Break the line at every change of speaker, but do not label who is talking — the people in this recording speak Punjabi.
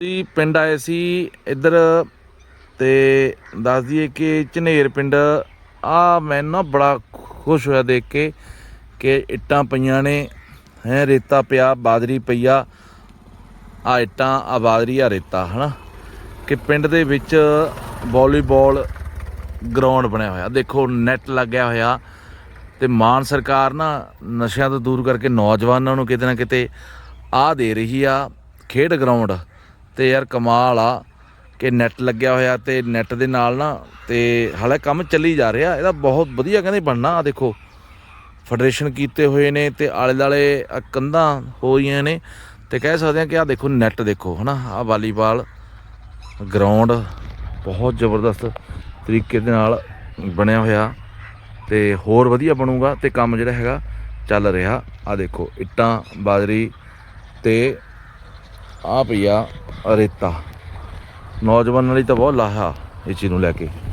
ਜੀ ਪਿੰਡ ਆਏ ਸੀ ਇੱਧਰ ਤੇ ਦੱਸ ਦਈਏ ਕਿ ਝਨੇਰ ਪਿੰਡ ਆ ਮੈਨੂੰ ਨਾ ਬੜਾ ਖੁਸ਼ ਹੋਇਆ ਦੇਖ ਕੇ ਕਿ ਇੱਟਾਂ ਪਈਆਂ ਨੇ ਹੈ ਰੇਤਾ ਪਿਆ ਬਾਦਰੀ ਪਈ ਆ ਇੱਟਾਂ ਆ ਬਾਦਰੀ ਆ ਰੇਤਾ ਹੈ ਨਾ ਕਿ ਪਿੰਡ ਦੇ ਵਿੱਚ ਵਾਲੀਬਾਲ ਗਰਾਊਂਡ ਬਣਿਆ ਹੋਇਆ ਦੇਖੋ ਨੈੱਟ ਲੱਗਿਆ ਹੋਇਆ ਤੇ ਮਾਨ ਸਰਕਾਰ ਨਾ ਨਸ਼ਿਆਂ ਤੋਂ ਦੂਰ ਕਰਕੇ ਨੌਜਵਾਨਾਂ ਨੂੰ ਕਿਤੇ ਨਾ ਕਿਤੇ ਆ ਦੇ ਰਹੀ ਆ ਖੇਡ ਗਰਾਊਂਡ ਤੇ ਯਾਰ ਕਮਾਲ ਆ ਕਿ ਨੈੱਟ ਲੱਗਿਆ ਹੋਇਆ ਤੇ ਨੈੱਟ ਦੇ ਨਾਲ ਨਾ ਤੇ ਹਾਲੇ ਕੰਮ ਚੱਲੀ ਜਾ ਰਿਹਾ ਇਹਦਾ ਬਹੁਤ ਵਧੀਆ ਕਹਿੰਦੇ ਬਣਨਾ ਆ ਦੇਖੋ ਫੈਡਰੇਸ਼ਨ ਕੀਤੇ ਹੋਏ ਨੇ ਤੇ ਆਲੇ ਦੁਆਲੇ ਕੰਧਾਂ ਹੋਈਆਂ ਨੇ ਤੇ ਕਹਿ ਸਕਦੇ ਹਾਂ ਕਿ ਆ ਦੇਖੋ ਨੈੱਟ ਦੇਖੋ ਹੈ ਨਾ ਆ ਵਾਲੀਬਾਲ ਗਰਾਊਂਡ ਬਹੁਤ ਜ਼ਬਰਦਸਤ ਤਰੀਕੇ ਦੇ ਨਾਲ ਬਣਿਆ ਹੋਇਆ ਤੇ ਹੋਰ ਵਧੀਆ ਬਣੂਗਾ ਤੇ ਕੰਮ ਜਿਹੜਾ ਹੈਗਾ ਚੱਲ ਰਿਹਾ ਆ ਦੇਖੋ ਇੱਟਾਂ ਬਾਜਰੀ ਤੇ ਆ ਪਈ ਆ ਰੇਤਾ ਨੌਜਵਾਨਾਂ ਲਈ ਤਾਂ ਬਹੁਤ ਲਾਹਾ ਇਸ ਚੀਜ਼ ਨੂੰ ਲੈ ਕੇ।